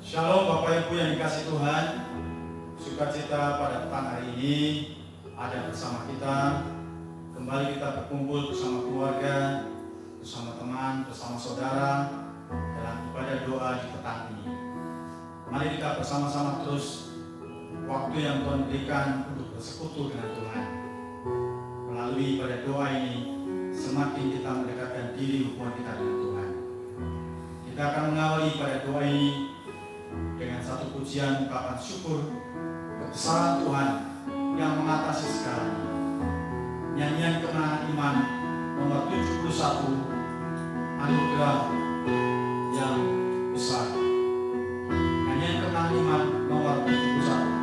Shalom Bapak Ibu yang dikasihi Tuhan. Sukacita pada petang hari ini ada bersama kita. Kembali kita berkumpul bersama keluarga, bersama teman, bersama saudara dalam ibadah doa di petang ini. Mari kita bersama-sama terus waktu yang Tuhan berikan untuk bersekutu dengan Tuhan. Melalui ibadah doa ini semakin kita mendekatkan diri hubungan kita dengan Tuhan. Kita akan mengawali pada doa ini dengan satu pujian ungkapan syukur kebesaran Tuhan yang mengatasi segalanya. Nyanyian kemenangan iman nomor 71, anugerah yang besar. Nyanyian kemenangan iman nomor 71.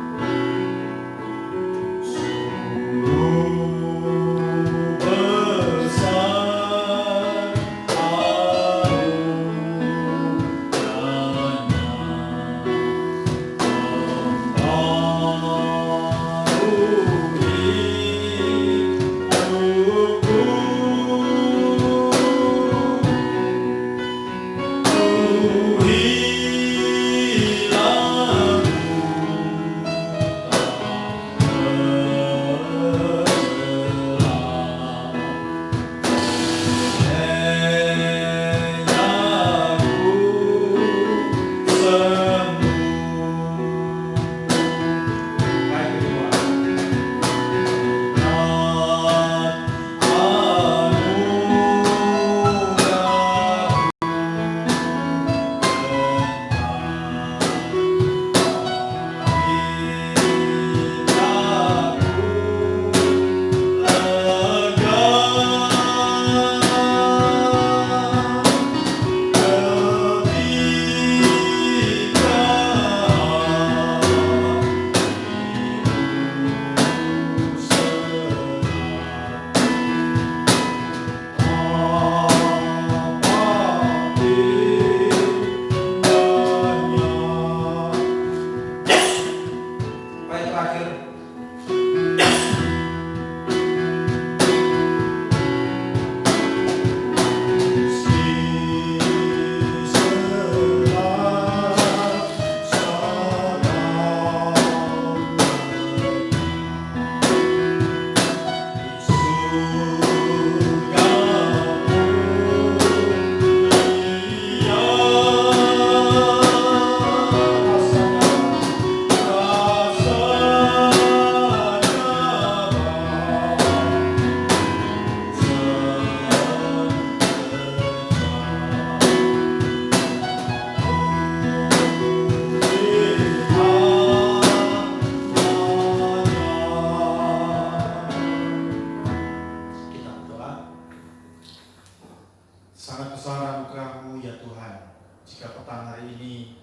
Sangat besar anugerah-Mu ya Tuhan, jika petang hari ini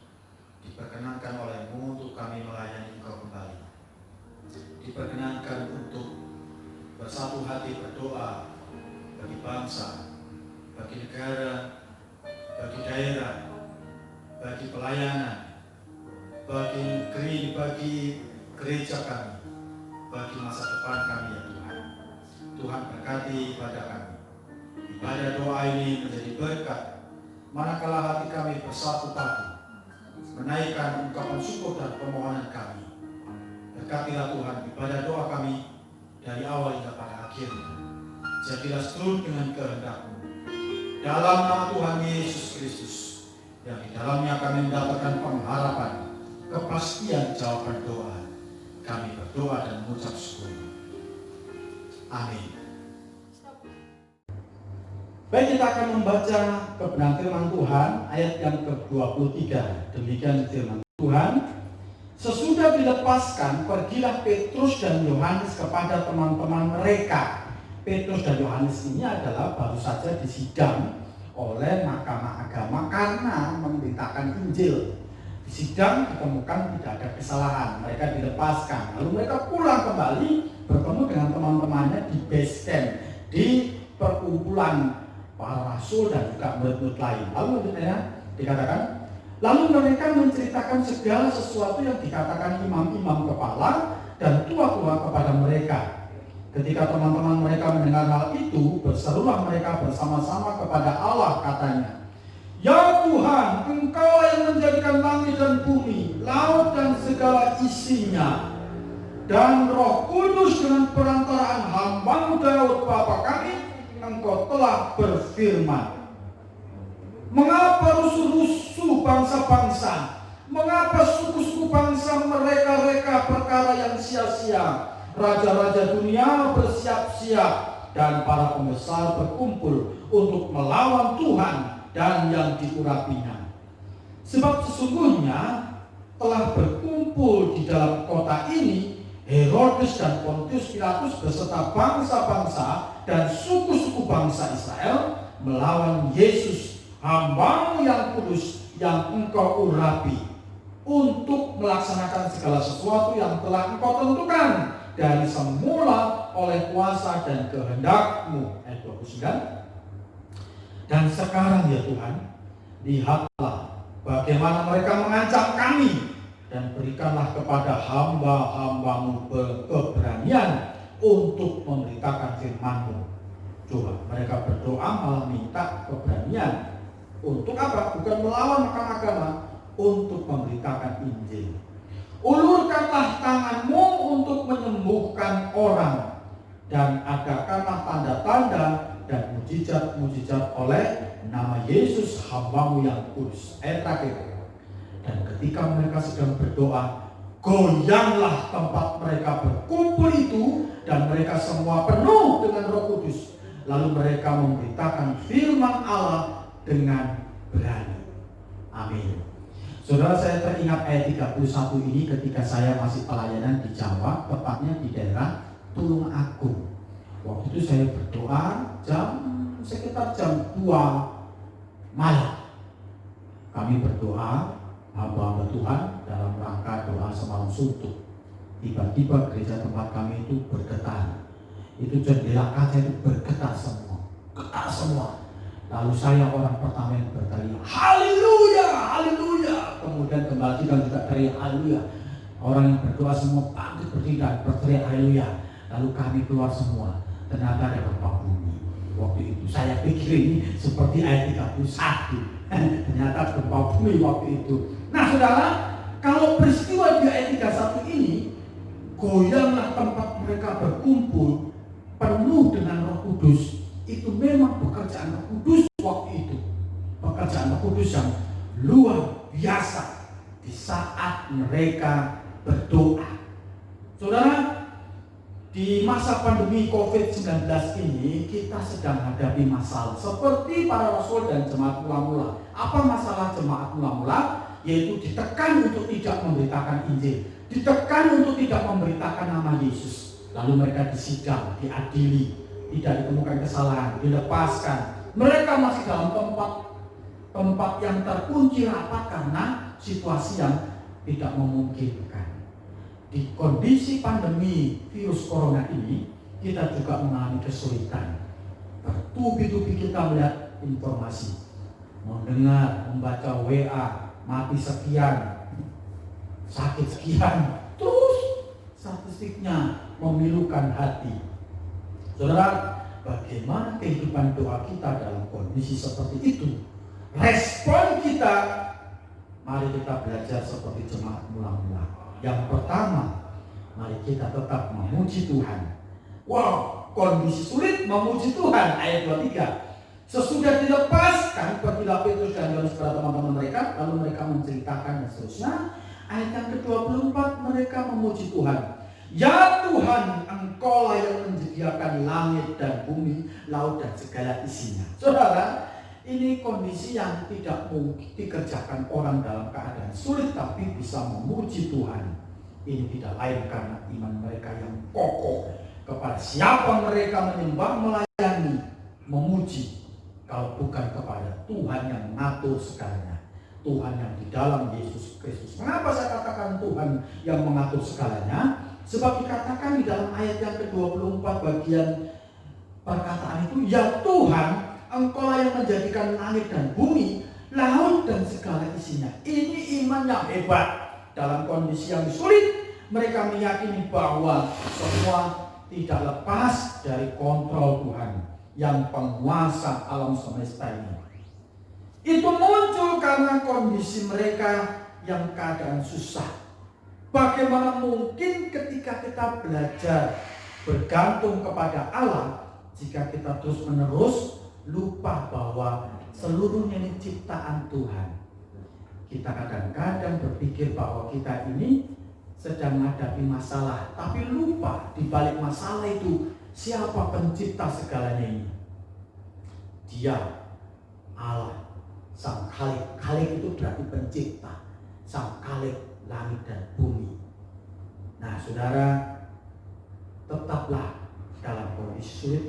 diperkenankan oleh-Mu untuk kami melayani Engkau kembali. Diperkenankan untuk bersatu hati berdoa bagi bangsa, bagi negara, bagi daerah, bagi pelayanan, bagi negeri, bagi gereja kami, bagi masa depan kami ya Tuhan. Tuhan berkati pada kami. Ibadah doa ini menjadi berkat manakala hati kami bersatu padu menaikkan ungkapan syukur dan permohonan kami. Berkatilah Tuhan ibadah doa kami dari awal hingga pada akhirnya. Jadilah seturut dengan kehendak-Mu. Dalam nama Tuhan Yesus Kristus, yang di dalamnya kami mendapatkan pengharapan, kepastian jawaban doa. Kami berdoa dan mengucap syukur. Amin. Baik, kita akan membaca kebenaran firman Tuhan ayat yang ke-23. Demikian firman Tuhan. Sesudah dilepaskan, pergilah Petrus dan Yohanes kepada teman-teman mereka. Petrus dan Yohanes ini adalah baru saja disidang oleh mahkamah agama karena memberitakan Injil. Di sidang ditemukan tidak ada kesalahan, mereka dilepaskan. Lalu mereka pulang kembali bertemu dengan teman-temannya di base camp, di perkumpulan para rasul dan juga murid-murid lain. Lalu dikatakan, lalu mereka menceritakan segala sesuatu yang dikatakan imam-imam kepala dan tua-tua kepada mereka. Ketika teman-teman mereka mendengar hal itu, berserulah mereka bersama-sama kepada Allah, katanya, Ya Tuhan, Engkau yang menjadikan langit dan bumi segala isinya. Dan Roh Kudus dengan perantaraan hamba-Mu Daud Bapa kami, Engkau telah berfirman. Mengapa rusuh-rusuh bangsa-bangsa? Mengapa suku-suku bangsa mereka-reka perkara yang sia-sia? Raja-raja dunia bersiap-siap dan para pembesar berkumpul untuk melawan Tuhan dan yang diurapinya. Sebab sesungguhnya telah berkumpul di dalam kota ini Herodes dan Pontius Pilatus beserta bangsa-bangsa dan suku-suku bangsa Israel melawan Yesus, hamba-Mu yang kudus yang Engkau urapi, untuk melaksanakan segala sesuatu yang telah Engkau tentukan dari semula oleh kuasa dan kehendak-Mu. Ayat 29. Dan sekarang ya Tuhan, lihatlah bagaimana mereka mengancam kami, dan berikanlah kepada hamba-hamba-Mu keberanian untuk memberitakan firman-Mu. Coba mereka berdoa malah minta keberanian. Untuk apa? Bukan melawan mahkamah agama, untuk memberitakan Injil. Ulurkanlah tangan-Mu untuk menyembuhkan orang, dan adakanlah tanda-tanda dan mujizat-mujizat oleh nama Yesus hamba-Mu yang kudus. Ayat terakhir. Dan ketika mereka sedang berdoa, goyanglah tempat mereka berkumpul itu, dan mereka semua penuh dengan Roh Kudus. Lalu mereka memberitakan firman Allah dengan berani. Amin. Saudara, saya teringat ayat 31 ini ketika saya masih pelayanan di Jawa, tepatnya di daerah Tulung Agung. Waktu itu saya berdoa sekitar jam 2 malam. Kami berdoa hamba-hamba Tuhan dalam rangka doa semalam suntuk. Tiba-tiba gereja tempat kami itu bergetar. Itu jendela kaca itu bergetar semua, getar semua. Lalu saya orang pertama yang berteriak haleluya, haleluya. Kemudian gembala kita juga teriak haleluya. Orang yang berdoa semua bangkit berdiri dan berteriak haleluya. Lalu kami keluar semua. Ternyata ada gempa bumi. Waktu itu saya pikir ini seperti ayat 31. Ternyata gempa bumi waktu itu. Nah saudara, kalau peristiwa di ayat 31 ini, goyanglah tempat mereka berkumpul penuh dengan Roh Kudus, itu memang pekerjaan Roh Kudus waktu itu. Pekerjaan Roh Kudus yang luar biasa di saat mereka berdoa. Saudara, di masa pandemi COVID-19 ini kita sedang menghadapi masalah seperti para rasul dan jemaat mula-mula. Apa masalah jemaat mula-mula? Yaitu ditekan untuk tidak memberitakan Injil, ditekan untuk tidak memberitakan nama Yesus. Lalu mereka disidang, diadili, tidak ditemukan kesalahan, dilepaskan. Mereka masih dalam tempat yang terkunci rapat karena situasi yang tidak memungkinkan. Di kondisi pandemi virus corona ini, kita juga mengalami kesulitan. Bertubi-tubi kita melihat informasi, mendengar, membaca WA, mati sekian, sakit sekian, terus statistiknya memilukan hati. Saudara, bagaimana kehidupan doa kita dalam kondisi seperti itu? Respon kita, mari kita belajar seperti jemaat mula-mula. Yang pertama, mari kita tetap memuji Tuhan. Wow, kondisi sulit memuji Tuhan. Ayat 23. Sesudah dilepaskan, pergilah Petrus dan Yohanes kepada teman-teman mereka, lalu mereka menceritakan dan seterusnya. Ayat yang ke-24, mereka memuji Tuhan. Ya Tuhan, Engkaulah yang menyediakan langit dan bumi, laut dan segala isinya. Saudara, ini kondisi yang tidak mungkin dikerjakan orang dalam keadaan sulit, tapi bisa memuji Tuhan. Ini tidak lain karena iman mereka yang kokoh kepada siapa mereka menyembah, melayani, memuji. Kalau bukan kepada Tuhan yang mengatur segalanya, Tuhan yang di dalam Yesus Kristus. Mengapa saya katakan Tuhan yang mengatur segalanya? Sebab dikatakan di dalam ayat yang ke-24 bagian perkataan itu, ya Tuhan, Engkau yang menjadikan langit dan bumi, laut dan segala isinya. Ini iman yang hebat. Dalam kondisi yang sulit, mereka meyakini bahwa semua tidak lepas dari kontrol Tuhan yang penguasa alam semesta ini. Itu muncul karena kondisi mereka yang keadaan susah. Bagaimana mungkin ketika kita belajar bergantung kepada Allah, jika kita terus-menerus lupa bahwa seluruhnya ini ciptaan Tuhan. Kita kadang-kadang berpikir bahwa kita ini sedang menghadapi masalah, tapi lupa di balik masalah itu siapa pencipta segalanya ini. Dia, Allah, Sang Khalik. Khalik itu berarti pencipta, Sang Khalik langit dan bumi. Nah, saudara, tetaplah dalam kondisi sulit,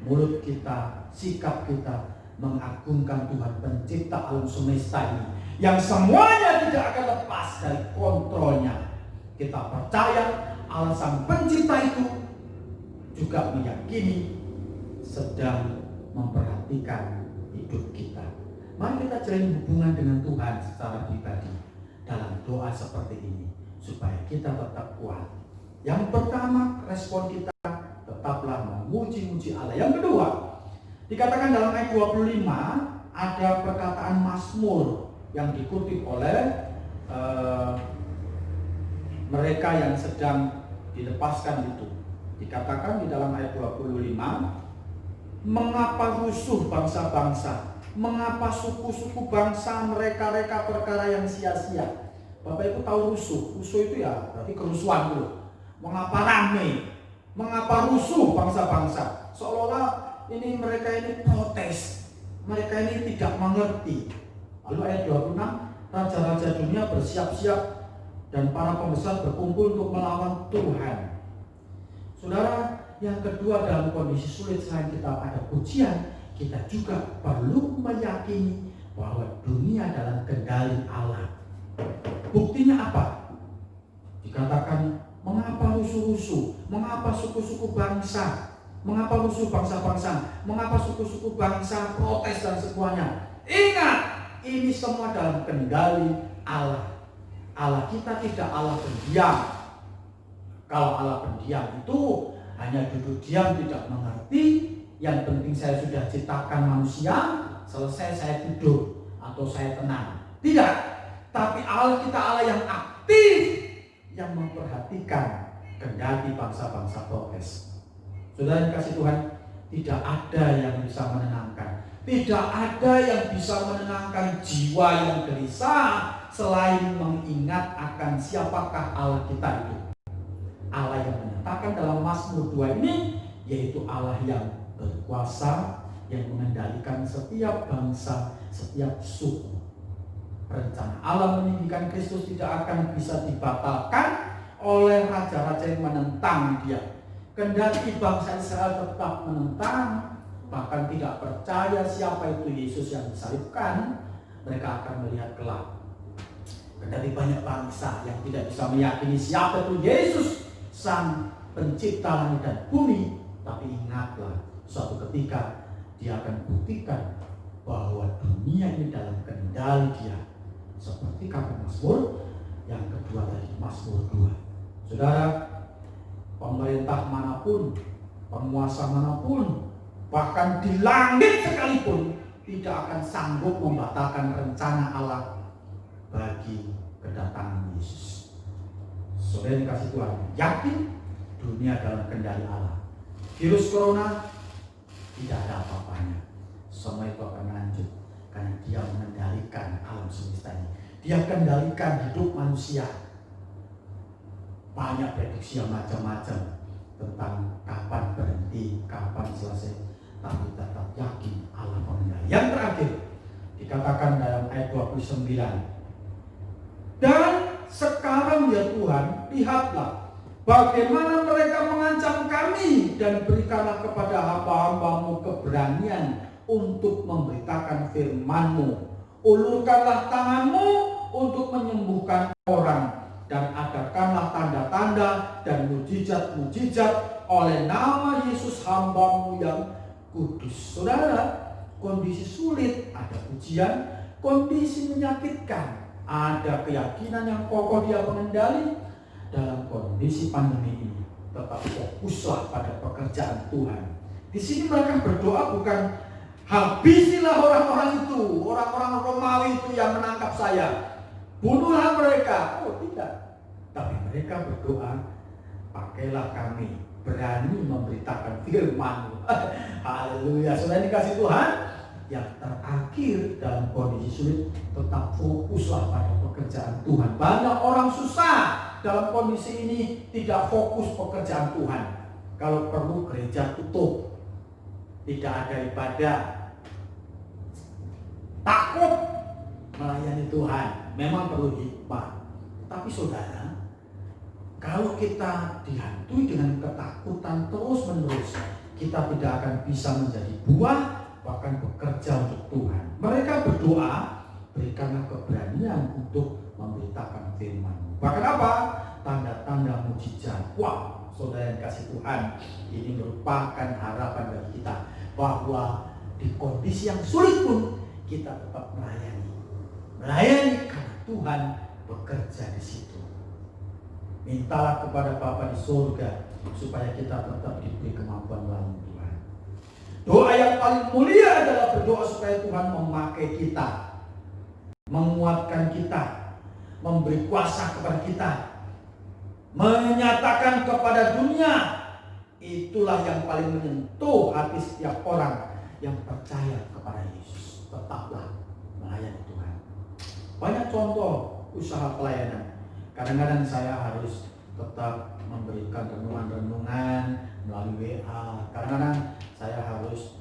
mulut kita, sikap kita mengagungkan Tuhan pencipta alam semesta ini, yang semuanya tidak akan lepas dari kontrolnya. Kita percaya Allah Sang Pencipta itu juga meyakini sedang memperhatikan hidup kita. Mari kita jalin hubungan dengan Tuhan secara pribadi dalam doa seperti ini, supaya kita tetap kuat. Yang pertama, respon kita tetaplah memuji-muji Allah. Yang kedua, dikatakan dalam ayat 25 ada perkataan Mazmur yang dikutip oleh mereka yang sedang dilepaskan itu. Dikatakan di dalam ayat 25, mengapa rusuh bangsa-bangsa, mengapa suku-suku bangsa mereka-reka perkara yang sia-sia. Bapak Ibu tahu rusuh itu ya berarti kerusuhan dulu. Mengapa rame, mengapa rusuh bangsa-bangsa, seolah-olah ini mereka ini protes, mereka ini tidak mengerti. Lalu ayat 26, raja-raja dunia bersiap-siap dan para pembesar berkumpul untuk melawan Tuhan. Saudara, yang kedua, dalam kondisi sulit selain kita ada pujian, kita juga perlu meyakini bahwa dunia dalam kendali Allah. Buktinya apa? Dikatakan, mengapa rusuh-rusuh, mengapa suku-suku bangsa, mengapa rusuh bangsa-bangsa, mengapa suku-suku bangsa protes dan semuanya. Ingat, ini semua dalam kendali Allah. Allah kita tidak Allah pendiam. Kalau Allah pendiam itu hanya duduk diam tidak mengerti, yang penting saya sudah ciptakan manusia, selesai saya tidur atau saya tenang. Tidak, tapi Allah kita Allah yang aktif, yang memperhatikan kendali bangsa-bangsa protes. Saudara yang kasih Tuhan, tidak ada yang bisa menenangkan, tidak ada yang bisa menenangkan jiwa yang gelisah selain mengingat akan siapakah Allah kita itu. Allah yang menyatakan dalam Mazmur 2 ini, yaitu Allah yang berkuasa, yang mengendalikan setiap bangsa, setiap suku. Rencana Allah meninggikan Kristus tidak akan bisa dibatalkan oleh raja-raja yang menentang dia. Kendati bangsa Israel tetap menentang, bahkan tidak percaya siapa itu Yesus yang disalibkan, mereka akan melihat kelak. Kendati banyak bangsa yang tidak bisa meyakini siapa itu Yesus, Sang Pencipta langit dan bumi, tapi ingatlah, suatu ketika dia akan buktikan bahwa dunia ini dalam kendali dia. Seperti kata Mazmur yang kedua tadi, Mazmur 2. Saudara, pemerintah manapun, penguasa manapun, bahkan di langit sekalipun tidak akan sanggup membatalkan rencana Allah bagi kedatangan Yesus. Saudara yang kasih Tuhan, yakin dunia dalam kendali Allah. Virus corona tidak ada apa-apanya. Semua itu akan lanjut karena dia mengendalikan alam semesta ini. Dia kendalikan hidup manusia. Banyak prediksi yang macam-macam tentang kapan berhenti, kapan selesai, tapi tetap yakin Allah mengendali. Yang terakhir dikatakan dalam ayat 29, dan sekarang ya Tuhan, lihatlah bagaimana mereka mengancam kami, dan berikanlah kepada hamba-hambamu keberanian untuk memberitakan firman-Mu. Ulurkanlah tangan-Mu untuk menyembuhkan orang, dan adakanlah tanda-tanda dan mujizat-mujizat oleh nama Yesus hamba-Mu yang kudus. Saudara, kondisi sulit ada ujian, kondisi menyakitkan ada keyakinan yang kokoh dia mengendali. Dalam kondisi pandemi ini tetap fokuslah pada pekerjaan Tuhan. Di sini mereka berdoa bukan habisilah orang-orang itu, orang-orang Romawi itu yang menangkap saya, bunuhlah mereka. Oh tidak, tapi mereka berdoa, pakailah kami berani memberitakan firman-Mu. Haleluya. Saudara dikasih Tuhan, yang terakhir dalam kondisi sulit, tetap fokuslah pada pekerjaan Tuhan. Banyak orang susah dalam kondisi ini tidak fokus pekerjaan Tuhan. Kalau perlu gereja tutup, tidak ada ibadah, takut melayani Tuhan. Memang perlu hikmah. Tapi saudara, kalau kita dihantui dengan ketakutan terus-menerus, kita tidak akan bisa menjadi buah, bahkan bekerja untuk Tuhan. Mereka berdoa, berikanlah keberanian untuk memberitakan firman-Mu. Bahkan apa? Tanda-tanda mujizat. Wah, saudara yang kasih Tuhan, ini merupakan harapan bagi kita bahwa di kondisi yang sulit pun kita tetap melayani. Melayani karena Tuhan bekerja di situ. Mintalah kepada Bapa di surga supaya kita tetap diberi kemampuan melayani Tuhan. Doa yang paling mulia adalah berdoa supaya Tuhan memakai kita, menguatkan kita, memberi kuasa kepada kita, menyatakan kepada dunia. Itulah yang paling menyentuh hati setiap orang yang percaya kepada Yesus. Tetaplah melayani Tuhan. Banyak contoh usaha pelayanan. Kadang-kadang saya harus tetap memberikan renungan-renungan melalui WA. Kadang-kadang saya harus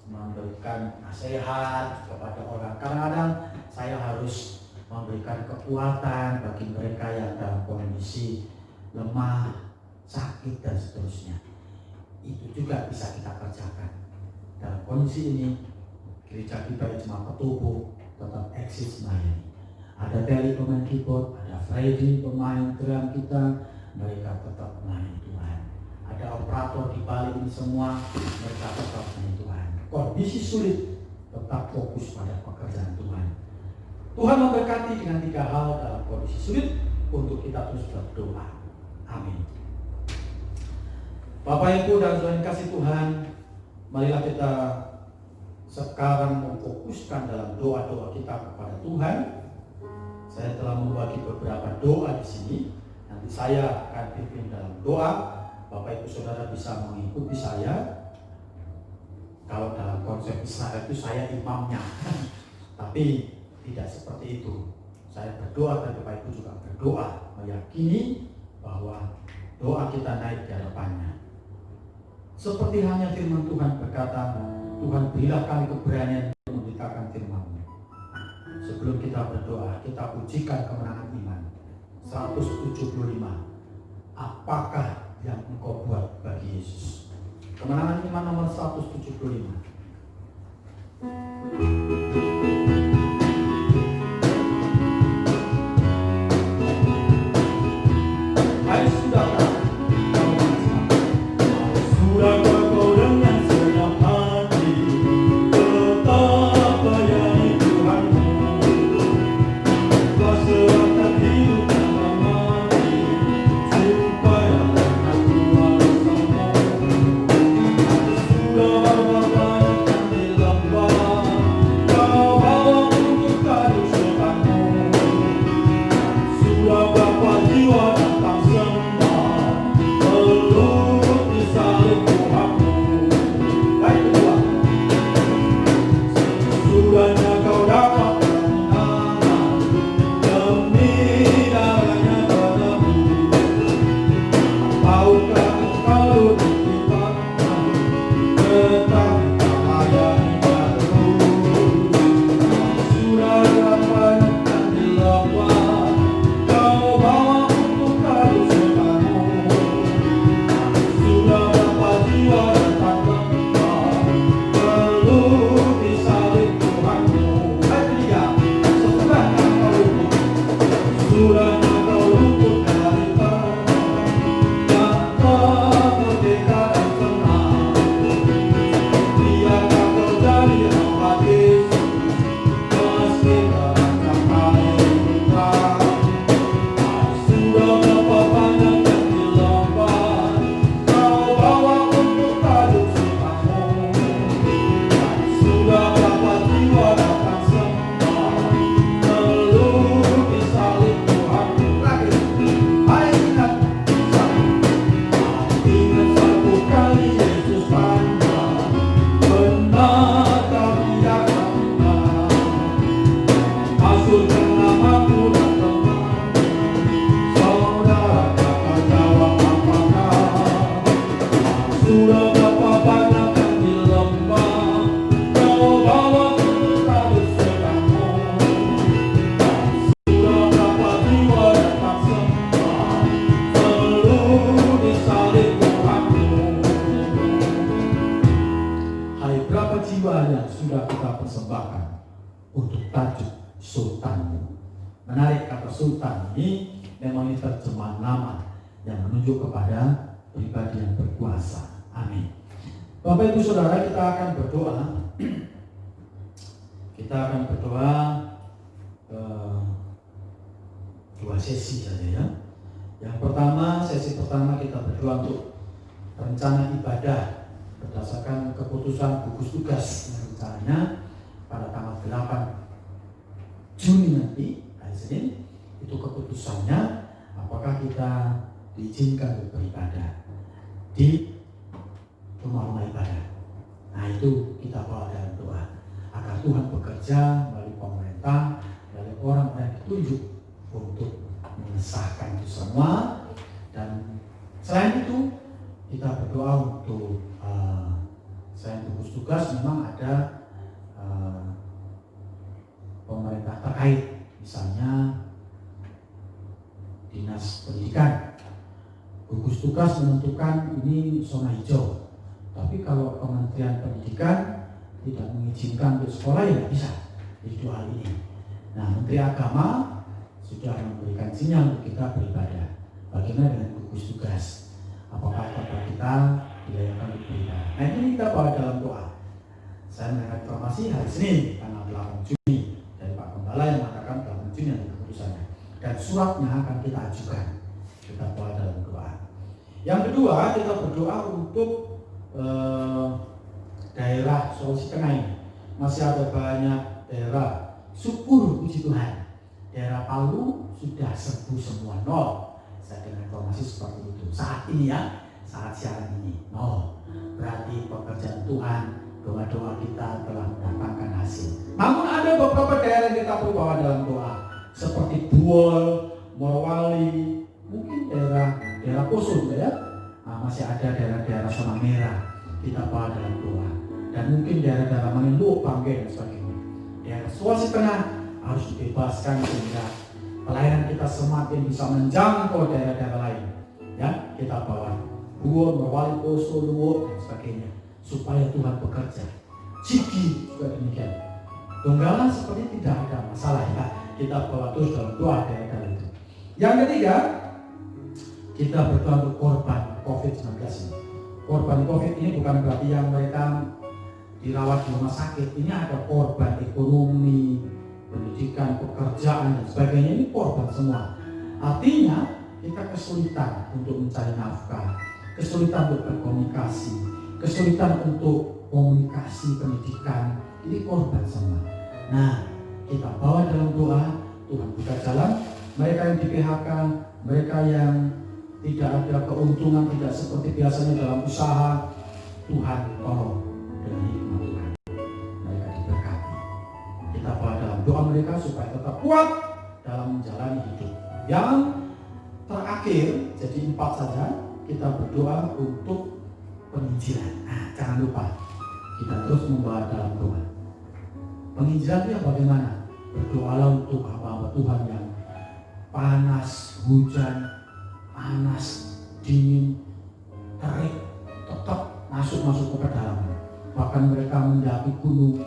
memberikan nasihat kepada orang. Kadang-kadang saya harus memberikan kekuatan bagi mereka yang dalam kondisi lemah, sakit, dan seterusnya. Itu juga bisa kita kerjakan. Dalam kondisi ini, gereja kita Jemaat Ketubuh tetap eksis melayani. Ada Terry pemain keyboard, ada Freddy pemain drum kita, mereka tetap melayani Tuhan. Ada operator di balik ini semua, mereka tetap melayani Tuhan. Kondisi sulit, tetap fokus pada pekerjaan Tuhan. Tuhan memberkati dengan 3 hal dalam kondisi sulit untuk kita terus berdoa. Amin. Bapak Ibu dan Saudara yang kasih Tuhan, marilah kita sekarang memfokuskan dalam doa-doa kita kepada Tuhan. Saya telah membagi beberapa doa di sini. Nanti saya akan pimpin dalam doa. Bapak Ibu Saudara bisa mengikuti saya. Kalau dalam konsep Israel itu saya imamnya, tapi tidak seperti itu. Saya berdoa dan Bapak Ibu juga berdoa, meyakini bahwa doa kita naik di hadapannya. Seperti hanya firman Tuhan berkata, Tuhan berilah kami keberanian untuk memberitakan firman-Mu. Sebelum kita berdoa, kita pujikan kemenangan iman. 175. Apakah yang Engkau buat bagi Yesus? Kemenangan iman nomor 175. Hai sudahkah kau mengerti? Sudahkah kau dengan senang hati tetap melayani Tuhanmu? Kau serahkan hidup dan mati supaya dapat Tuhan bersama. Sudah berapa banyak yang dilakukan, kau bawa untuk kayu setanmu. Sudah berapa jiwa datang sembah, peluk di salib Tuhanmu. Baik kedua, sesudahnya kau dapat kemenangan demi darahnya padamu. Tahukah engkau dilibatkan, tetapi tak layani terus. Sudah berapa yang dilakukan, kau bawa untuk kayu setanmu. Sudah berapa jiwa datang lembah, peluk di salib Tuhanmu. Ayat ketiga, sesudahnya kau luput, sesudahnya kau luput dari perang, yang tak merdeka dan senang. Biarkah kau jadi hamba Yesus, meski terancam hari putra. Sudah berapa banyak yang dilakukan, kau bawa untuk kayu setanmu. Sudah berapa jiwa datang sembah, peluk di salib Tuhanmu. kekuatan ini memang ini terjemahan nama yang menunjuk kepada pribadi yang berkuasa. Amin. Bapak Ibu Saudara, kita akan berdoa. Kita akan berdoa dua sesi saja ya. Yang pertama, sesi pertama kita berdoa untuk rencana ibadah berdasarkan keputusan gugus tugas yang rencananya pada tanggal 8 Juni nanti, hari Senin, itu keputusannya apakah kita diizinkan untuk beribadah di rumah-rumah ibadah. Nah itu kita bawa dalam doa agar Tuhan bekerja melalui pemerintah, melalui orang yang ditunjuk untuk mengesahkan itu semua. Dan selain itu kita berdoa untuk selain gugus tugas memang ada pemerintah terkait, misalnya dinas pendidikan. Gugus tugas menentukan ini zona hijau, tapi kalau Kementerian Pendidikan tidak mengizinkan untuk sekolah ya bisa di dua hal ini. Nah, Menteri Agama sudah memberikan sinyal untuk kita beribadah. Bagaimana dengan gugus tugas? Apakah kota kita dilayangkan untuk beribadah? Nah, ini kita bawa dalam doa. Saya mendapat informasi hari Senin tanggal 8 Juni dari Pak Gembala yang mengatakan 8 Juni yang keputusannya. Dan suratnya akan kita ajukan. Kita bawa dalam doa. Yang kedua, kita berdoa untuk daerah Sulawesi Tengah ini. Masih ada banyak daerah, syukur puji Tuhan. Daerah Palu sudah sembuh semua, nol. Saya dengar informasi seperti itu. Saat ini ya, saat siaran ini, nol. Berarti pekerjaan Tuhan, doa-doa kita telah mendatangkan hasil. Namun ada beberapa daerah yang kita perlu bawa dalam doa, seperti Buol, Morowali, mungkin daerah Poso ya. Nah, masih ada daerah-daerah zona merah kita bawa dalam doa. Dan mungkin daerah-daerah Manilo, Banggai dan sebagainya. Daerah Sulawesi Tengah harus dibebaskan sehingga pelayanan kita semakin bisa menjangkau daerah-daerah lain. Ya, kita bawa Buol, Morowali, Poso, Luwu dan sebagainya supaya Tuhan bekerja. Sigi juga demikian. Donggala seperti tidak ada masalah ya. Kita bawa terus dalam doa daerah itu. Yang ketiga, kita berdoa untuk korban COVID-19 ini. Korban COVID ini bukan berarti yang mereka dirawat di rumah sakit. Ini ada korban ekonomi, pendidikan, pekerjaan dan sebagainya. Ini korban semua. Artinya kita kesulitan untuk mencari nafkah, kesulitan untuk berkomunikasi, kesulitan untuk komunikasi pendidikan. Ini korban semua. Nah, kita bawa dalam doa, Tuhan buka jalan. Mereka yang di PHK, mereka yang tidak ada keuntungan, tidak seperti biasanya dalam usaha, Tuhan tolong dengan hikmat Tuhan. Mereka diberkati. Kita bawa dalam doa mereka supaya tetap kuat dalam menjalani hidup. Yang terakhir, jadi 4 saja, kita berdoa untuk penginjilan. Nah, jangan lupa, kita terus membawa dalam doa. Penginjilan itu bagaimana? Berdoalah untuk hamba-hamba Tuhan yang panas, hujan, panas, dingin, terik, tetap masuk ke pedalaman. Bahkan mereka mendaki gunung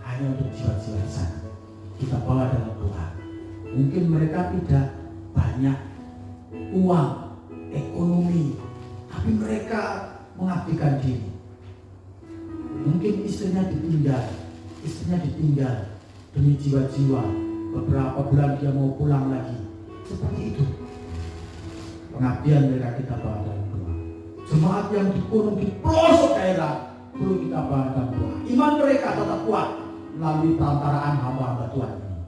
hanya untuk jiwa-jiwa di sana. Kita bawa dalam doa. Mungkin mereka tidak banyak uang, ekonomi, tapi mereka mengabdikan diri. Mungkin istrinya ditinggal demi jiwa-jiwa. Beberapa bulan dia mau pulang lagi. Seperti itu pengabdian mereka kita bawa dalam doa. Jemaat yang dikurung di pelosok daerah perlu kita bawa dalam doa. Iman mereka tetap kuat melalui perantaraan hamba-hamba Tuhan ini.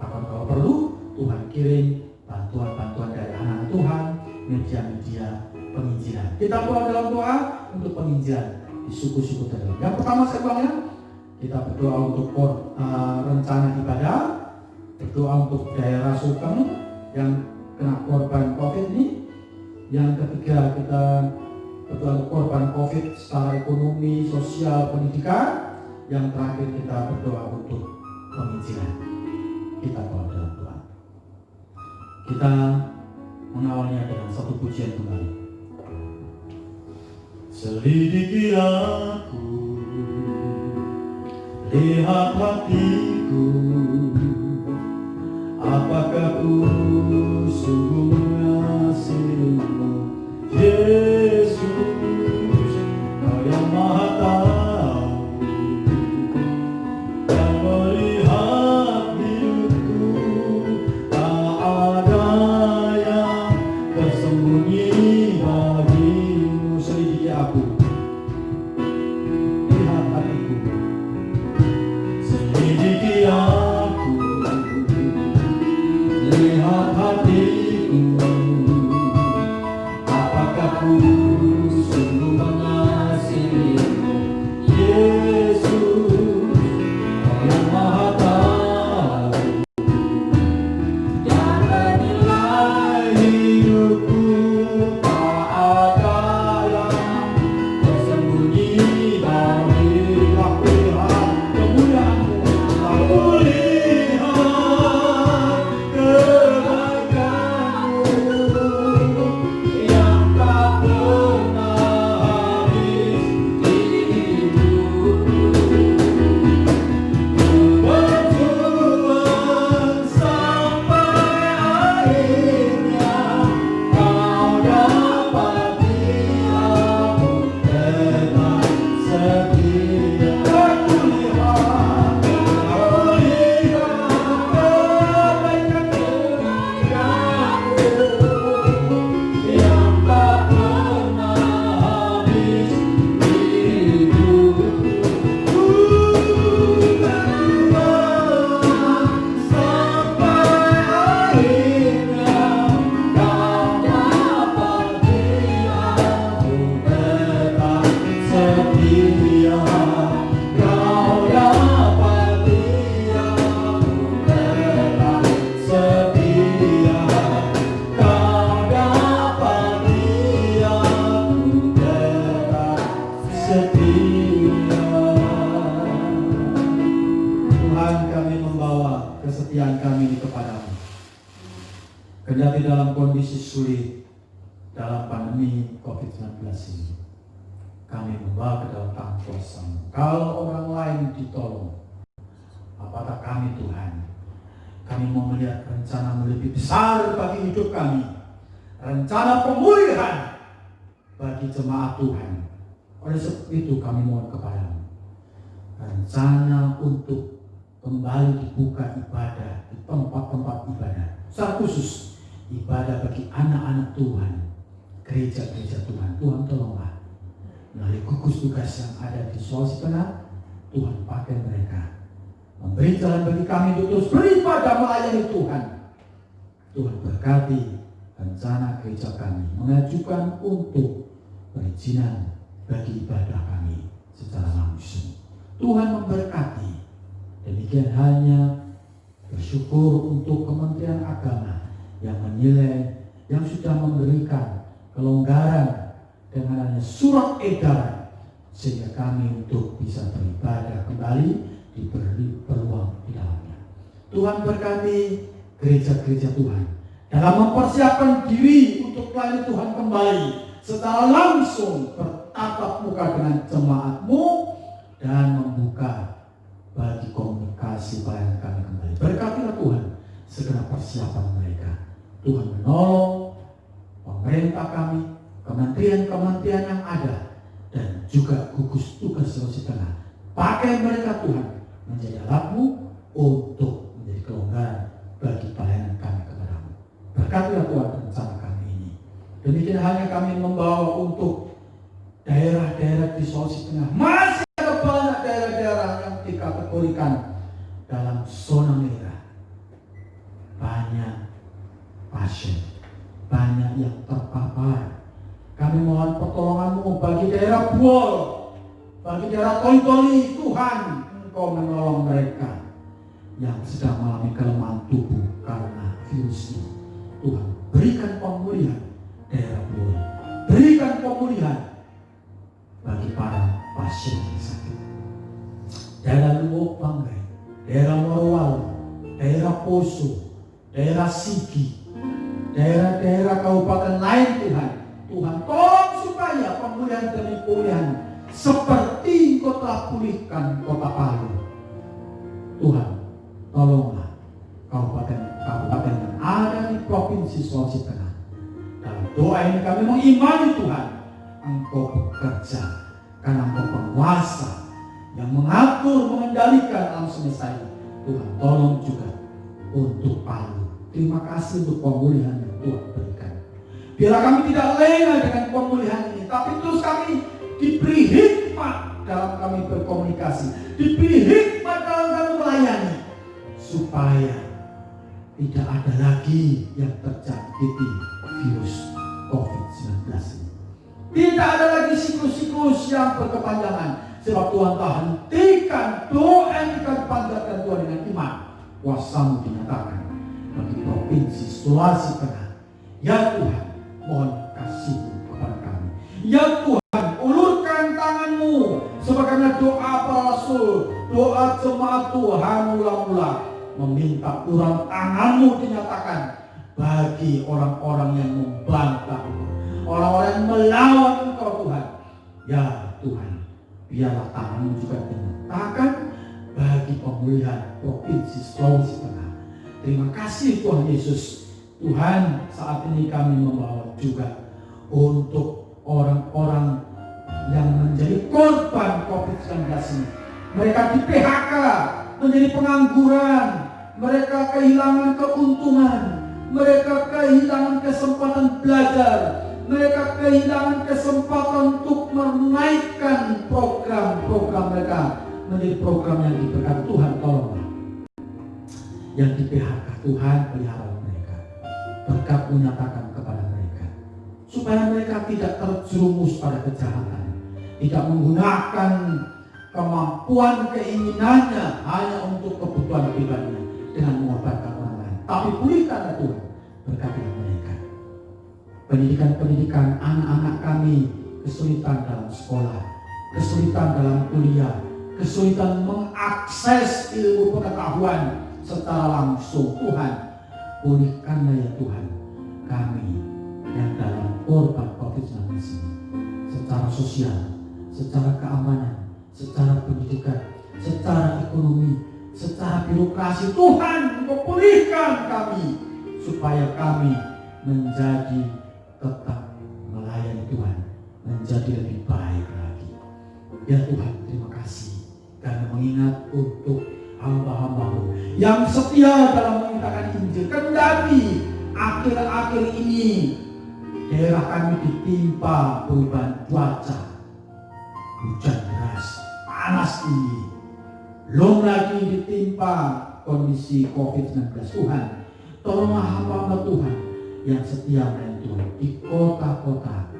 Bahkan kalau perlu Tuhan kirim bantuan-bantuan dari anak Tuhan, media-media penginjilan. Kita bawa dalam doa untuk penginjilan di suku-suku tertentu. Yang pertama sekalinya kita berdoa untuk rencana ibadah, berdoa untuk daerah Sulteng yang kena korban COVID ini. Yang ketiga kita berdoa untuk korban COVID secara ekonomi, sosial, pendidikan. Yang terakhir kita berdoa untuk penginjilan. Kita bawa dalam doa. Kita mengawalnya dengan satu pujian kembali. Selidiki aku, lihat hatiku, apakah Apakah ku sungguh mengasihimu, Yesus, Kau yang Maha Tahu dan melihat hidupku, tak ada yang tersembunyi bagimu. Selidiki aku, lihat hatiku, selidiki aku, lihat hatiku. Apakah ku sungguh mengasihimu, Yesus, Kau yang Maha Tahu dan menilai hidupku, tak ada yang tersembunyi bagimu. Aku lihat kemuliaan-Mu, aku lihat kebaikan-Mu yang tak pernah habis di hidupku. Berjuang sampai akhirnya Kau dapati aku tetap setia. Aku lihat kebaikan-Mu yang tak pernah habis di hidupku. Berjuang sampai akhirnya Kau dapati aku tetap setia. Kau dapati aku tetap setia. Kau dapati aku tetap setia. Tuhan, kami membawa kesetiaan kami kepada-Mu. Kendati dalam kondisi sulit, dalam pandemi COVID-19 ini, kami membawa ke dalam tangan kuasa-Mu. Kalau orang lain ditolong, apakah kami, Tuhan? Kami mau melihat rencana lebih besar bagi hidup kami, rencana pemulihan bagi jemaat Tuhan. Oleh sebab itu kami mohon kepada-Mu, rencana untuk kembali dibuka ibadah di tempat-tempat ibadah, secara khusus ibadah bagi anak-anak Tuhan, gereja-gereja Tuhan. Tuhan tolonglah melalui gugus tugas yang ada di Sulawesi Tengah, Tuhan pakai mereka, memberi jalan bagi kami untuk terus beribadah melayani Tuhan. Tuhan berkati rencana gereja kami, mengajukan untuk perizinan bagi ibadah kami secara langsung. Tuhan memberkati. Demikian halnya bersyukur untuk Kementerian Agama yang menilai, yang sudah memberikan kelonggaran dengan adanya surat edaran, sehingga kami untuk bisa beribadah kembali diberi peluang di dalamnya. Tuhan berkati gereja-gereja Tuhan dalam mempersiapkan diri untuk melayani Tuhan kembali secara langsung, bertatap muka dengan jemaat-Mu dan membuka bagi komunikasi pelayanan kami kembali. Berkatilah Tuhan segala persiapan mereka. Tuhan menolong pemerintah kami, kementerian-kementerian yang ada, dan juga gugus tugas Sulawesi Tengah. Pakai mereka Tuhan menjadi alat-Mu untuk menjadi kelonggaran bagi pelayanan kami kepada-Mu. Berkatilah Tuhan rencana kami ini. Demikian halnya kami membawa untuk daerah-daerah di Sulawesi Tengah. Masih ada banyak daerah-daerah yang dikategorikan dalam zona merah. Banyak pasien, banyak yang terpapar. Kami mohon pertolongan-Mu bagi daerah Buol, bagi daerah Toli-Toli. Tuhan, Engkau menolong mereka yang sedang mengalami kelemahan tubuh karena virus ini. Tuhan, berikan pemulihan daerah Buol, berikan pemulihan bagi para pasien yang sakit. Daerah Luwuk Banggai, daerah Morowali, daerah Poso, daerah Sigi, daerah-daerah kabupaten lain Tuhan. Tuhan tolong supaya pemulihan demi pemulihan seperti Engkau telah pulihkan kota Palu. Tuhan, tolonglah kabupaten Provinsi Sulawesi Tengah. Dalam doa ini kami mengimani Tuhan, Engkau bekerja karena Engkau penguasa yang mengatur, mengendalikan alam semesta ini. Tuhan tolong juga untuk Palu. Terima kasih untuk pemulihan yang Tuhan berikan. Biarlah kami tidak lengah dengan pemulihan ini, tapi terus kami diberi hikmat dalam kami berkomunikasi, diberi hikmat dalam kami melayani, supaya tidak ada lagi yang terjangkiti virus COVID-19 ini. Tidak ada lagi siklus-siklus yang berkepanjangan, sebab Tuhan telah hentikan doa yang kita panjatkan Tuhan dengan iman. Kuasa-Mu dinyatakan bagi Provinsi Sulawesi Tengah. Ya Tuhan, mohon kasih-Mu kepada kami. Ya Tuhan, ulurkan tangan-Mu sebagaimana doa para rasul, doa jemaat Tuhan mula-mula meminta urang tangan-Mu dinyatakan bagi orang-orang yang membantah, orang-orang yang melawan Engkau Tuhan. Ya Tuhan, biarlah tangan-Mu juga dinyatakan bagi pemulihan Provinsi Sulawesi Tengah. Terima kasih Tuhan Yesus. Tuhan, saat ini kami membawa juga untuk orang-orang yang menjadi korban COVID-19 ini. Mereka di PHK, menjadi pengangguran, mereka kehilangan keuntungan, mereka kehilangan kesempatan belajar, mereka kehilangan kesempatan untuk menaikkan program-program mereka menjadi program yang diberkati. Tuhan tolonglah yang di PHK, Tuhan pelihara mereka, berkat-Mu nyatakan kepada mereka, supaya mereka tidak terjerumus pada kejahatan, tidak menggunakan kemampuan keinginannya hanya untuk kebutuhan pribadinya dengan mengorbankan orang lain. Tapi pulihkanlah Tuhan, berkatilah mereka. Pendidikan anak-anak kami kesulitan dalam sekolah, kesulitan dalam kuliah, kesulitan mengakses ilmu pengetahuan secara langsung. Tuhan, pulihkanlah ya Tuhan kami yang dalam korban COVID-19 ini, secara sosial, secara keamanan, secara pendidikan, secara ekonomi, secara birokrasi. Tuhan, Engkau pulihkan kami supaya kami menjadi tetap melayani Tuhan, menjadi lebih baik lagi. Ya Tuhan, terima kasih karena mengingat untuk hamba-hamba-Mu yang setia dalam memberitakan Injil. Kendati akhir-akhir ini daerah kami ditimpa perubahan cuaca, hujan deras, panas tinggi, belum lagi ditimpa kondisi COVID-19. Tuhan, tolonglah hamba-hamba Tuhan yang setia melayani Tuhan di kota-kota,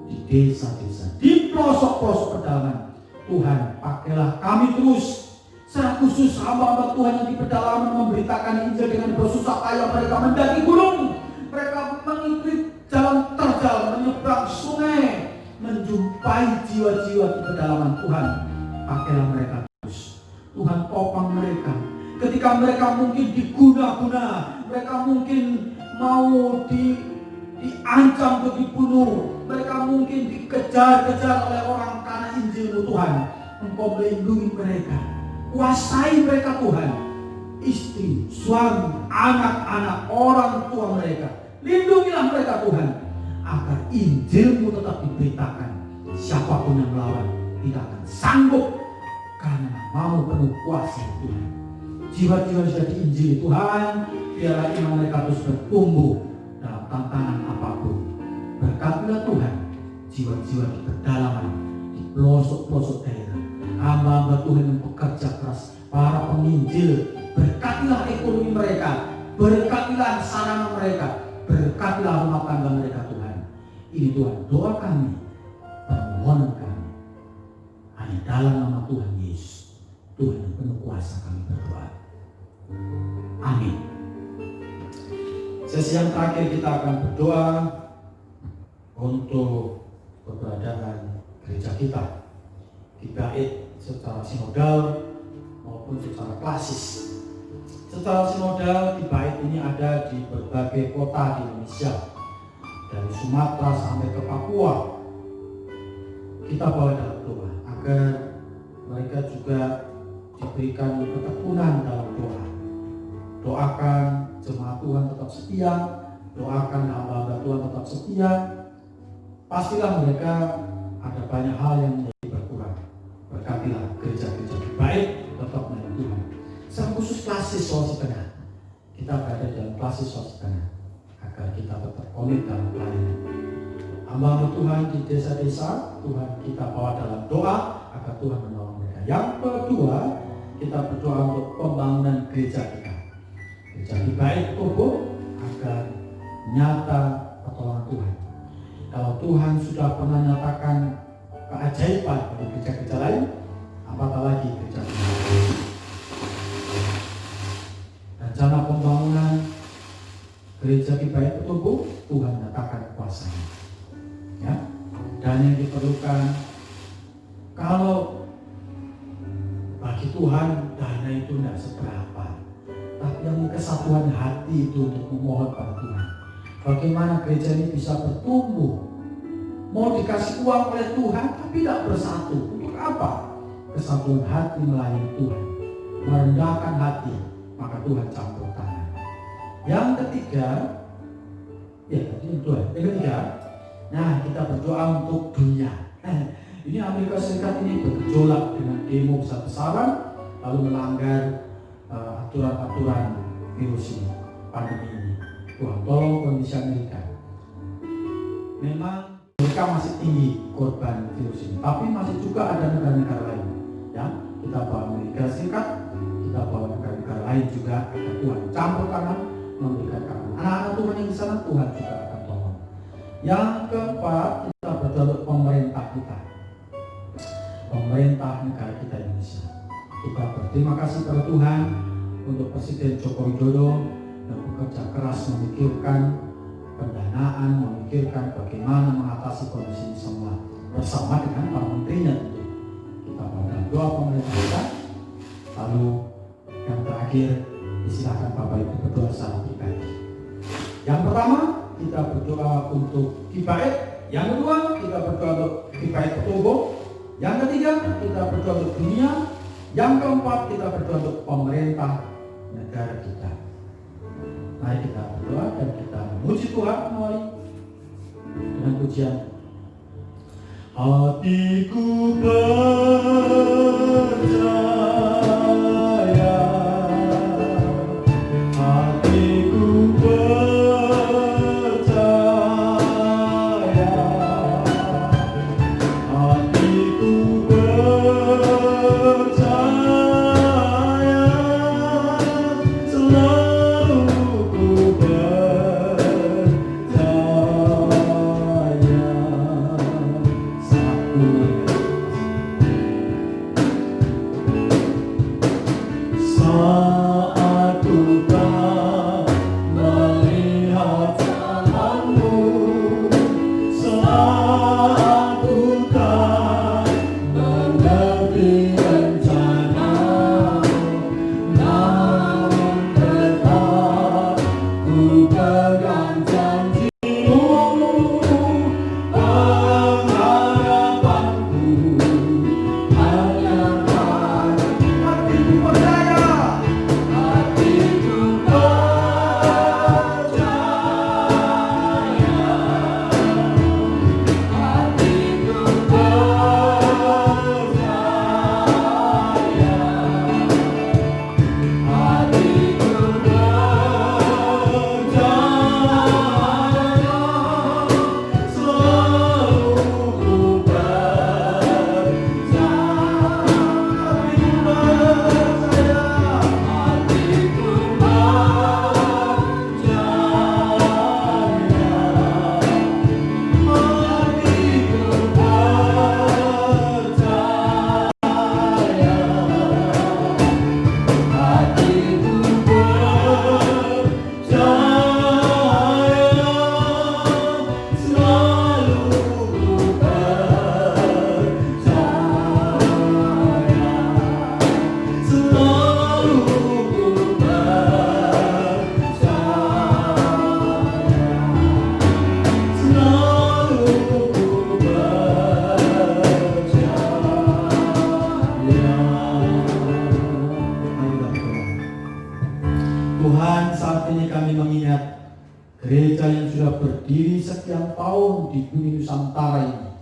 di desa-desa, di pelosok-pelosok pedalaman. Tuhan, pakailah kami terus, secara khusus hamba-hamba Tuhan yang di pedalaman memberitakan Injil dengan bersusah payah. Mereka mendaki gunung, mereka mengikuti jalan terjal, menyeberang sungai, menjumpai jiwa-jiwa di pedalaman. Tuhan, pakailah mereka terus. Tuhan, topang mereka ketika mereka mungkin diguna-guna, mereka mungkin mau diancam untuk dibunuh, mereka mungkin dikejar-kejar oleh orang karena Injil-Mu. Tuhan, Engkau melindungi mereka, kuasai mereka Tuhan, istri, suami, anak-anak, orang tua mereka, lindungilah mereka Tuhan, agar Injil-Mu tetap diberitakan. Siapapun yang melawan tidak akan sanggup, karena mau penuh kuasa Tuhan. Jiwa-jiwa sudah diinjili Tuhan, biarlah iman mereka terus bertumbuh dalam tantangan apapun. Berkatilah Tuhan jiwa-jiwa di pedalaman, di pelosok-pelosok daerah, hamba-hamba Tuhan yang bekerja keras, para penginjil. Berkatilah ekonomi mereka, berkatilah sarana mereka, berkatilah rumah tangga mereka Tuhan. Ini Tuhan doa kami, permohonan kami, hanya dalam nama Tuhan Yesus, Tuhan yang penuh kuasa, kami berdoa. Amin. Sesi yang terakhir kita akan berdoa untuk keberadaan gereja kita, baik secara sinodal maupun secara klasis. Secara sinodal, di Bait ini ada di berbagai kota di Indonesia, dari Sumatera sampai ke Papua. Kita bawa dalam doa agar mereka juga diberikan ketekunan dalam doa. Doakan jemaat Tuhan tetap setia, Doakan hamba-hamba Tuhan tetap setia. Pastilah mereka ada banyak hal yang menjadi berkurang. Berkatilah gereja-gereja baik tetap melayani Tuhan. Secara khusus klasis Sulawesi Tengah, kita berada dalam klasis Sulawesi Tengah agar kita tetap komit dalam pelayanan. Hamba Tuhan di desa-desa, Tuhan kita bawa dalam doa agar Tuhan menolong mereka. Yang kedua, kita berdoa untuk pembangunan gereja kita. Gereja di baik tubuh agar nyata pertolongan Tuhan. Kalau Tuhan sudah pernah nyatakan keajaiban bagi gereja-gereja lain, apatah lagi gereja kita. Rencana pembangunan gereja di baik tubuh, Tuhan nyatakan kuasanya. Ya, dan yang diperlukan, kalau bagi Tuhan dana itu tidak seberapa, tapi yang kesatuan hati itu untuk memohon pada Tuhan. Bagaimana gereja ini bisa bertumbuh? Mau dikasih uang oleh Tuhan, tapi tidak bersatu. Untuk apa? Kesatuan hati melayani Tuhan, merendahkan hati, maka Tuhan campur tangan. Yang ketiga, yang ketiga, nah kita berdoa untuk dunia. Ini Amerika Serikat ini bergejolak dengan demo besar-besaran, lalu melanggar aturan-aturan virus ini, pandemi ini. Tuhan tolong kondisi Amerika. Memang mereka masih tinggi korban virus ini, tapi masih juga ada negara-negara lain. Ya, kita bawa Amerika Serikat, kita bawa negara-negara lain juga agar Tuhan campur tangan memberikan karunia. Anak-anak Tuhan yang di sana Tuhan juga akan tolong. Yang keempat, kita berdoa untuk pemerintah kita, pemerintah negara kita Indonesia. Kita berterima kasih kepada Tuhan untuk Presiden Joko Widodo yang bekerja keras memikirkan pendanaan, memikirkan bagaimana mengatasi kondisi ini semua bersama dengan para menterinya tentu. Kita pada doa pemerintah kita. Lalu yang terakhir, silakan Bapak Ibu berdoa secara pribadi. Yang pertama, kita berdoa untuk Kibaik. Yang kedua, kita berdoa untuk Kibaik Petobo. Yang ketiga, kita berdoa untuk dunia. Yang keempat, kita berdoa untuk pemerintah negara kita. Mari kita berdoa dan kita memuji Tuhan melalui dengan pujian. Hatiku percaya, hatiku percaya, hatiku percaya, selalu ku percaya. Saat sudah berdiri sekian tahun di bumi Nusantara ini,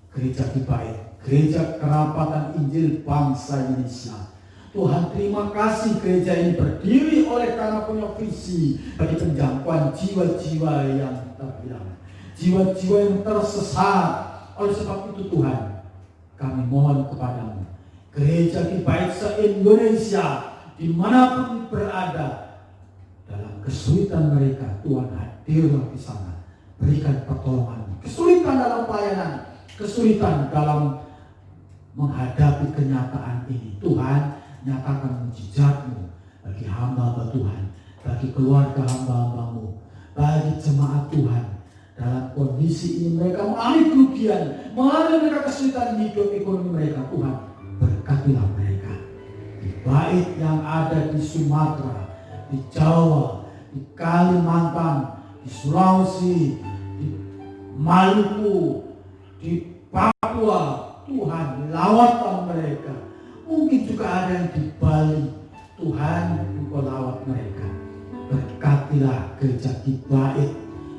Gereja Kibait, Gereja Kerapatan Injil Bangsa Indonesia. Tuhan, terima kasih gereja ini berdiri oleh karena punya visi bagi penjangkauan jiwa-jiwa yang terhilang, jiwa-jiwa yang tersesat. Oleh sebab itu Tuhan, kami mohon kepadamu, Gereja Kibait se-Indonesia dimanapun berada, dalam kesulitan mereka, Tuhan hadirlah di sana, berikan pertolongan. Kesulitan dalam pelayanan, kesulitan dalam menghadapi kenyataan ini, Tuhan, nyatakan mujizat-Mu bagi hamba Tuhan, bagi keluarga hamba-Hamba-Mu, bagi jemaat Tuhan. Dalam kondisi ini mereka mengalami kerugian, mengalami mereka kesulitan hidup ekonomi mereka. Tuhan, berkatilah mereka. Di bait yang ada di Sumatera, di Jawa, di Kalimantan, di Sulawesi, di Maluku, di Papua, Tuhan, lawatlah mereka. Mungkin juga ada yang di Bali, Tuhan, Engkau lawat mereka. Berkatilah gereja Kibait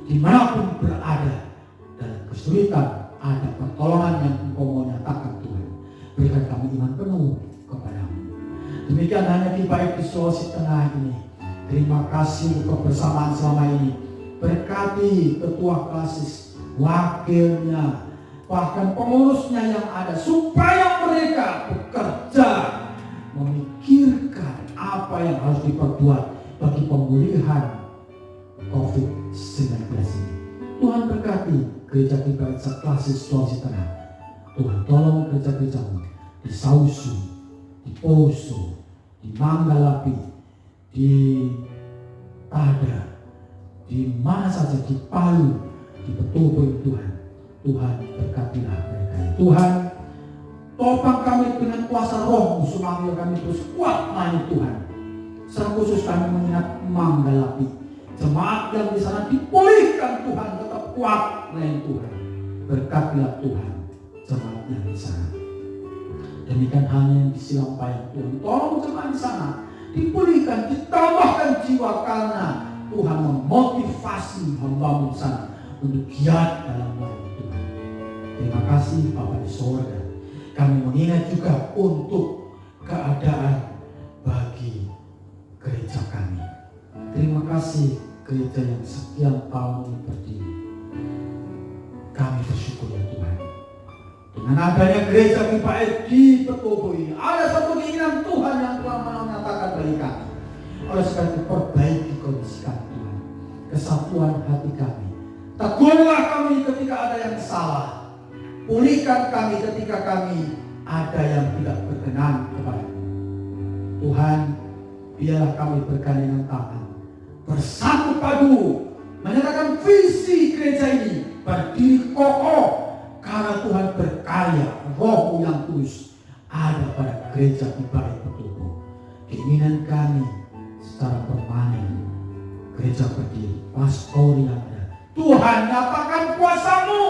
dimanapun berada, dalam kesulitan ada pertolongan yang Engkau mau nyatakan. Tuhan, berikan kami iman penuh kepadamu. Demikian hanya Kibait di Sulawesi Tengah ini. Terima kasih untuk kebersamaan selama ini. Berkati ketua klasis, wakilnya, bahkan pengurusnya yang ada, supaya mereka bekerja memikirkan apa yang harus diperbuat bagi pemulihan COVID-19 ini. Tuhan berkati gereja Kibait seklasis Sulawesi Tengah. Tuhan tolong gereja-gerejamu di Sausu, di Poso, di Manggalapi, di Tada, di mana saja, di Palu, di Betobo, Tuhan. Tuhan, berkatilah mereka. Tuhan, topang kami dengan kuasa Roh-Mu, supaya kami terus kuat melayani Tuhan. Secara khusus kami mengingat Manggalapi, jemaat yang di sana dipulihkan Tuhan, tetap kuat melayani Tuhan. Berkatilah Tuhan jemaat yang di sana. Demikian halnya yang di Silampayang, Tuhan, tolong jemaat di sana dipulihkan, ditambahkan jiwa, karena Tuhan memotivasi hamba-Mu di sana untuk giat dalam melayani Tuhan. Terima kasih Bapa di sorga. Kami mengingat juga untuk keadaan bagi gereja kami. Terima kasih gereja yang sekian tahun ini berdiri. Kami bersyukur ya Tuhan. Dengan adanya gereja Kibait di Betobo ini, ada satu keinginan Tuhan yang telah menyatakan bagi kami. Oleh sebab itu, perbaiki kondisi kami Tuhan, kesatuan hati kami. Tegurlah kami ketika ada yang salah. Pulihkan kami ketika kami ada yang tidak berkenan kepada-Mu. Tuhan, biarlah kami bergandengan tangan, bersatu padu, menyatakan visi gereja ini berdiri kokoh, karena Tuhan berkarya. Roh-Mu yang tulus ada pada gereja Kibait Betobo. Keinginan kami secara permanen gereja berdiri, pastori yang ada. Tuhan, nyatakan kuasa-Mu,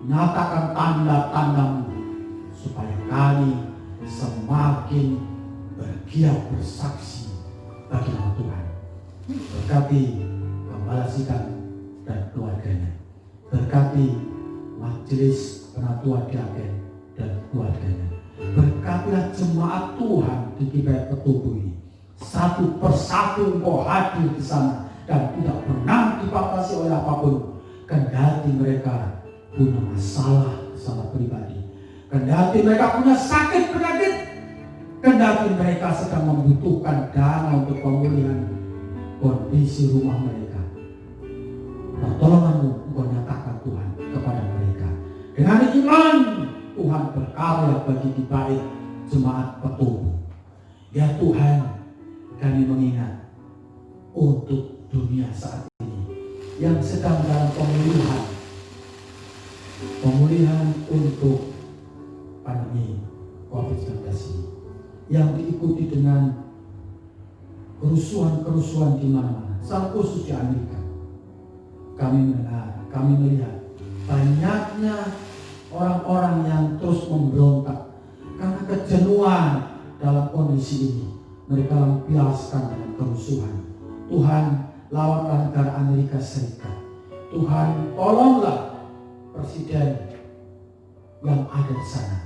nyatakan tanda-tanda-Mu, supaya kami semakin bergiat bersaksi bagi nama Tuhan. Berkati Gembala Sikap dan keluarganya. Berkati majelis penatua diaken dan keluarganya. Berkatilah jemaat Tuhan di Kibait Betobo ini. Satu persatu Engkau hadir di sana dan tidak pernah dibatasi oleh apapun. Kendati mereka punya masalah pribadi, kendati mereka punya sakit penyakit, kendati mereka sedang membutuhkan dana untuk pemulihan kondisi rumah mereka, pertolongan-Mu Engkau nyatakan Tuhan kepada mereka. Dengan iman Tuhan berkarya bagi Kibait jemaat Betobo. Ya Tuhan, kami mengingat untuk dunia saat ini yang sedang dalam pemulihan untuk pandemi COVID-19 ini, yang diikuti dengan kerusuhan di mana-mana, salah khusus di Amerika. Kami melihat banyaknya orang-orang yang terus memberontak karena kejenuhan dalam kondisi ini. Mereka lampiaskan dengan kerusuhan. Tuhan, lawatlah negara Amerika Serikat. Tuhan, tolonglah presiden yang ada di sana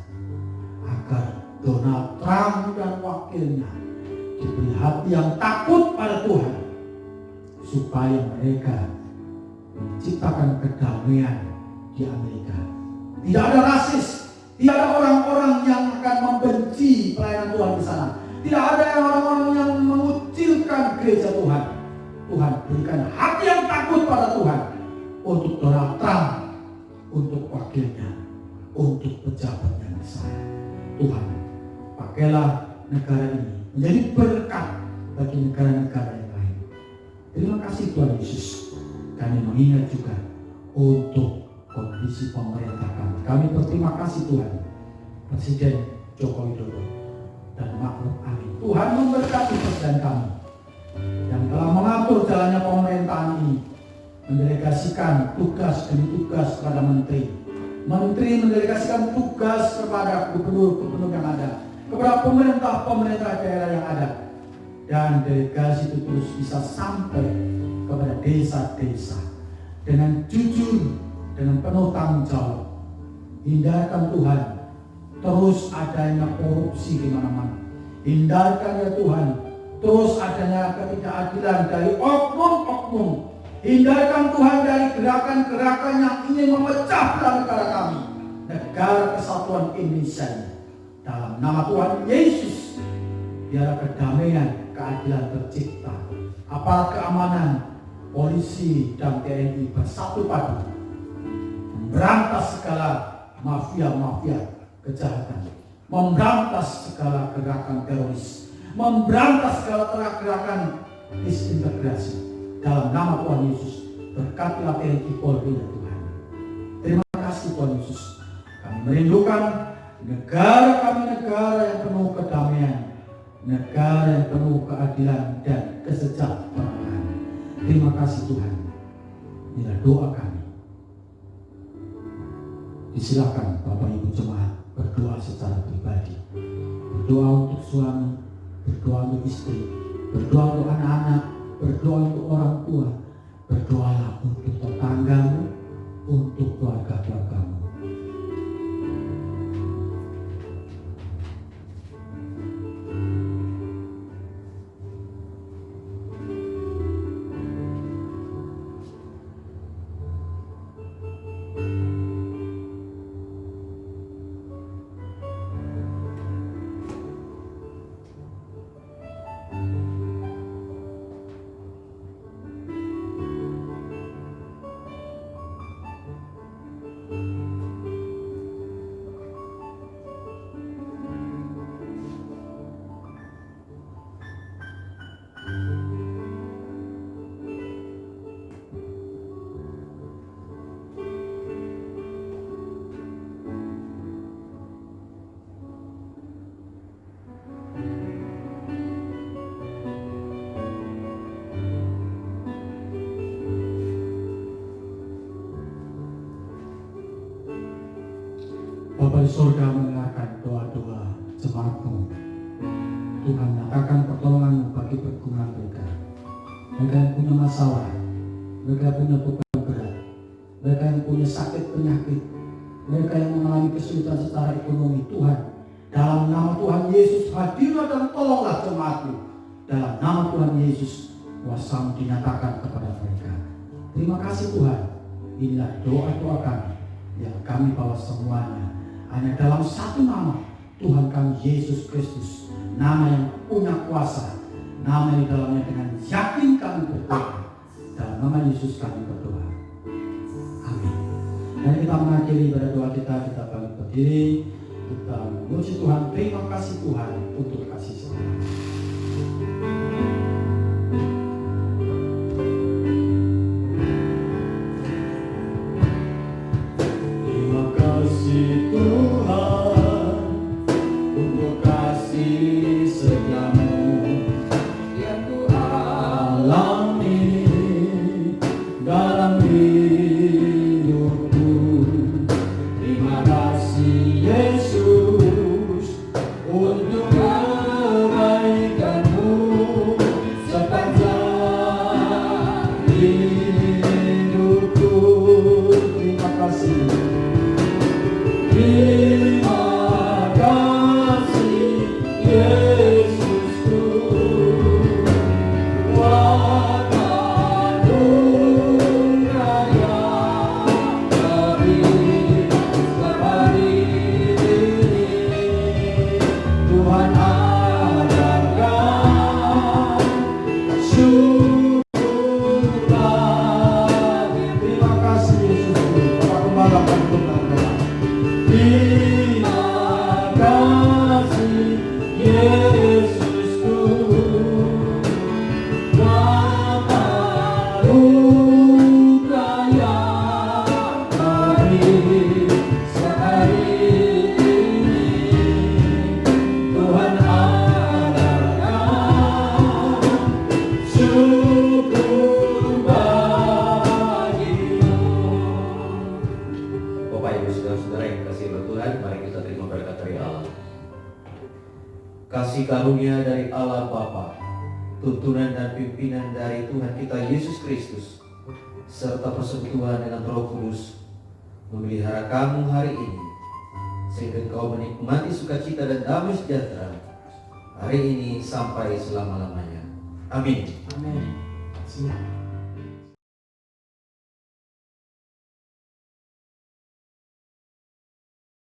agar Donald Trump dan wakilnya diberi hati yang takut pada Tuhan, supaya mereka menciptakan kedamaian di Amerika. Tidak ada rasis, tidak ada orang-orang yang akan membenci pelayanan Tuhan di sana. Tidak ada orang-orang yang mengucilkan gereja Tuhan. Tuhan berikan hati yang takut pada Tuhan untuk Donald Trump, untuk wakilnya, untuk pejabat yang di sana. Tuhan, pakailah negara ini menjadi berkat bagi negara-negara yang lain. Terima kasih Tuhan Yesus. Kami mengingat juga untuk kondisi pemerintah kami. Kami berterima kasih Tuhan, Presiden Joko Widodo dan makhluk amin. Tuhan memberkati presiden kami yang telah mengatur jalannya pemerintahan ini, mendelegasikan tugas demi tugas kepada menteri. Menteri mendelegasikan tugas kepada gubernur-gubernur yang ada, kepada pemerintah daerah yang ada. Dan delegasi itu terus bisa sampai kepada desa-desa dengan jujur, dengan penuh tanggung jawab. Hindarkan Tuhan terus adanya korupsi di mana-mana. Hindarkan ya Tuhan terus adanya ketidakadilan dari oknum-oknum. Hindarkan Tuhan dari gerakan-gerakan yang ingin memecah belah negara kami, negara kesatuan Indonesia ini. Dalam nama Tuhan Yesus, biar kedamaian, keadilan tercipta. Aparat keamanan, polisi dan TNI bersatu padu memberantas segala mafia-mafia kejahatan, memberantas segala gerakan teroris, memberantas segala gerakan disintegrasi. Dalam nama Tuhan Yesus, berkatilah TNI Polri ya Tuhan. Terima kasih Tuhan Yesus. Kami merindukan negara kami, negara yang penuh kedamaian, negara yang penuh keadilan dan kesejahteraan. Terima kasih Tuhan. Inilah doa kami. Disilakan Bapak Ibu Jemaat berdoa secara pribadi. Berdoa untuk suami, berdoa untuk istri, berdoa untuk anak-anak, berdoa untuk orang tua. Berdoalah untuk tetanggamu, untuk keluarga-keluargamu. Bapa di surga mendengarkan doa-doa jemaat-Mu. Tuhan, nyatakan pertolongan-Mu bagi pergumulan mereka. Mereka yang punya masalah, mereka yang punya beban berat, mereka yang punya sakit penyakit, mereka yang mengalami kesulitan secara ekonomi. Tuhan, dalam nama Tuhan Yesus, hadirlah dan tolonglah jemaat-Mu. Dalam nama Tuhan Yesus, kuasa-Mu dinyatakan kepada mereka. Terima kasih Tuhan. Inilah doa-doa kami yang kami bawa semuanya hanya dalam satu nama, Tuhan kami Yesus Kristus, nama yang punya kuasa, nama yang di dalamnya dengan yakin kami berdoa. Dalam nama Yesus kami berdoa. Amin. Dan kita mengakhiri pada doa kita bangkit berdiri, kita memuji Tuhan. Terima kasih Tuhan untuk kasih setia. Yesus untuk kebaikan. Bapa untuk berdoa. Terima kasih Yesusku, kasih karunia dari Allah Bapa, tuntunan dan pimpinan dari Tuhan kita Yesus Kristus, serta persekutuan dengan Roh Kudus memelihara kamu hari ini, sehingga kau menikmati sukacita dan damai sejahtera hari ini sampai selama-lamanya. Amin. Amin.